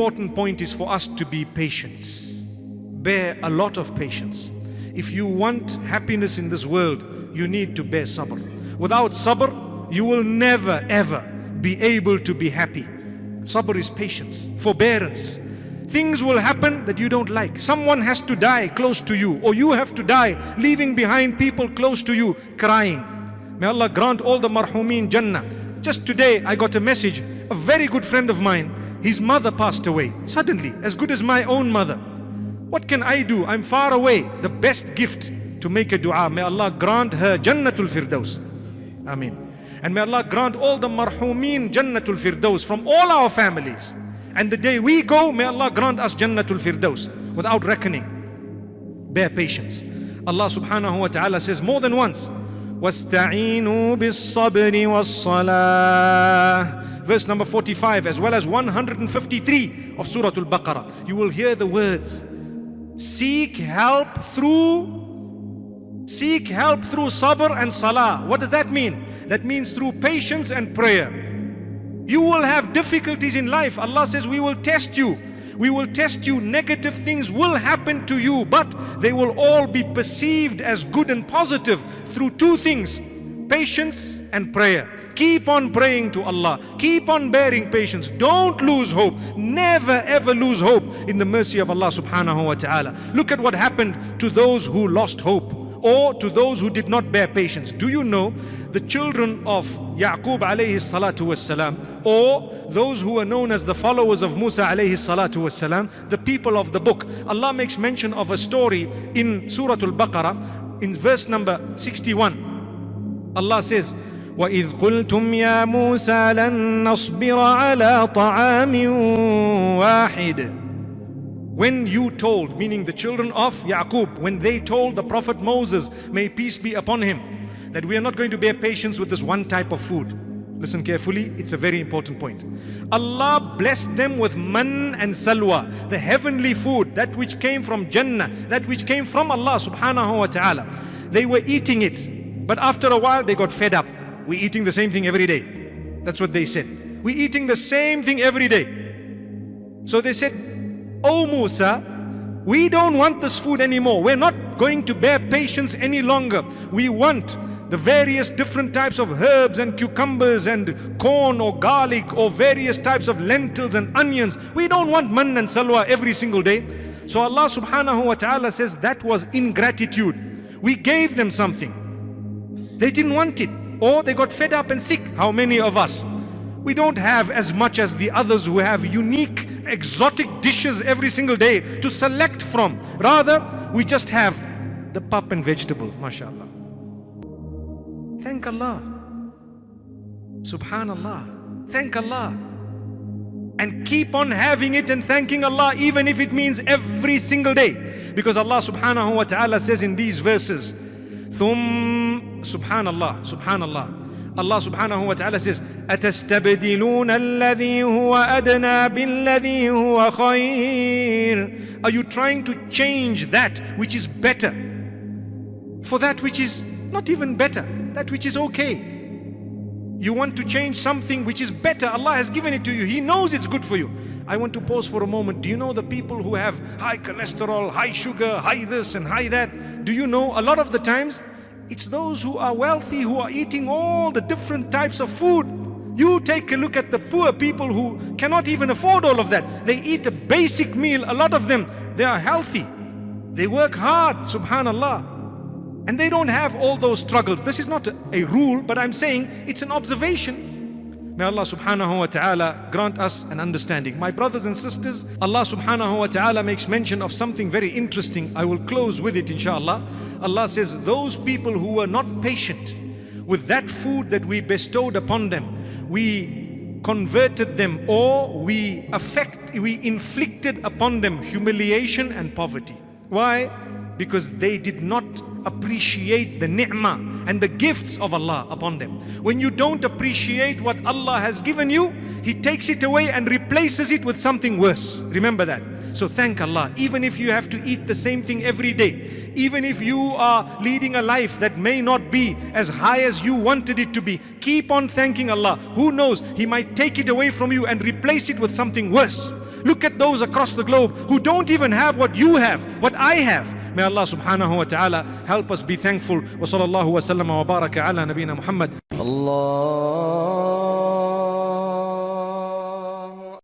important point is for us to be patient. Bear a lot of patience. If you want happiness in this world, you need to bear sabr. Without sabr, you will never ever be able to be happy. Sabr is patience, forbearance. Things will happen that you don't like. Someone has to die close to you, or you have to die, leaving behind people close to you, crying. May Allah grant all the marhumeen Jannah. Just today I got a message, a very good friend of mine, his mother passed away, suddenly, as good as my own mother. What can I do? I'm far away. The best gift to make a dua. May Allah grant her Jannatul Firdaus. Ameen. And may Allah grant all the marhumeen Jannatul Firdaus from all our families. And the day we go, may Allah grant us Jannatul Firdaus without reckoning. Bear patience. Allah subhanahu wa ta'ala says more than once, وَاسْتَعِينُوا بِالصَّبْرِ وَالصَّلَاةِ. Verse number 45 as well as 153 of Surah Al-Baqarah. You will hear the words, seek help through sabr and salah. What does that mean? That means through patience and prayer. You will have difficulties in life. Allah says we will test you. We will test you. Negative things will happen to you, but they will all be perceived as good and positive through two things: patience and prayer. Keep on praying to Allah. Keep on bearing patience. Don't lose hope. Never ever lose hope in the mercy of Allah subhanahu wa ta'ala. Look at what happened to those who lost hope, or to those who did not bear patience. Do you know the children of Yaqub alayhi salatu wassalam, or those who are known as the followers of Musa alayhi salatu wassalam, the people of the book? Allah makes mention of a story in Surah Al-Baqarah in verse number 61. Allah says, وَإِذْ قُلْتُمْ يَا مُوسَى لَن نَّصْبِرَ عَلَى طَعَامٍ وَاحِدٍ. When you told, meaning the children of Yaqub, when they told the Prophet Moses, may peace be upon him, that we are not going to bear patience with this one type of food. Listen carefully, it's a very important point. Allah blessed them with man and salwa, the heavenly food, that which came from Jannah, that which came from Allah subhanahu wa ta'ala. They were eating it, but after a while they got fed up. We're eating the same thing every day. That's what they said. We're eating the same thing every day. So they said, "Oh Musa, we don't want this food anymore. We're not going to bear patience any longer. We want the various different types of herbs and cucumbers and corn or garlic or various types of lentils and onions. We don't want man and salwa every single day." So Allah subhanahu wa ta'ala says that was ingratitude. We gave them something. They didn't want it, or they got fed up and sick. How many of us? We don't have as much as the others who have unique, exotic dishes every single day to select from. Rather, we just have the pap and vegetable, mashallah. Thank Allah. Subhanallah. Thank Allah. And keep on having it and thanking Allah, even if it means every single day. Because Allah subhanahu wa ta'ala says in these verses, Subhanallah, Subhanallah. Allah subhanahu wa ta'ala says, أَتَسْتَبْدِلُونَ الَّذِي هُوَ أَدْنَى بِالَّذِي هُوَ خَيْرٌ. Are you trying to change that which is better for that which is not even better, that which is okay? You want to change something which is better. Allah has given it to you. He knows it's good for you. I want to pause for a moment. Do you know the people who have high cholesterol, high sugar, high this and high that? Do you know a lot of the times it's those who are wealthy who are eating all the different types of food. You take a look at the poor people who cannot even afford all of that. They eat a basic meal. A lot of them, they are healthy. They work hard, subhanallah. And they don't have all those struggles. This is not a rule, but I'm saying it's an observation. May Allah subhanahu wa ta'ala grant us an understanding. My brothers and sisters, Allah subhanahu wa ta'ala makes mention of something very interesting. I will close with it inshallah. Allah says, those people who were not patient with that food that we bestowed upon them, we converted them, or we inflicted upon them humiliation and poverty. Why? Because they did not appreciate the ni'mah and the gifts of Allah upon them. When you don't appreciate what Allah has given you, He takes it away and replaces it with something worse. Remember that. So thank Allah. Even if you have to eat the same thing every day, even if you are leading a life that may not be as high as you wanted it to be, keep on thanking Allah. Who knows, He might take it away from you and replace it with something worse. Look at those across the globe who don't even have what you have, what I have. May Allah subhanahu wa ta'ala help us be thankful. Wa sallallahu wa sallam wa baraka ala nabina Muhammad. Allah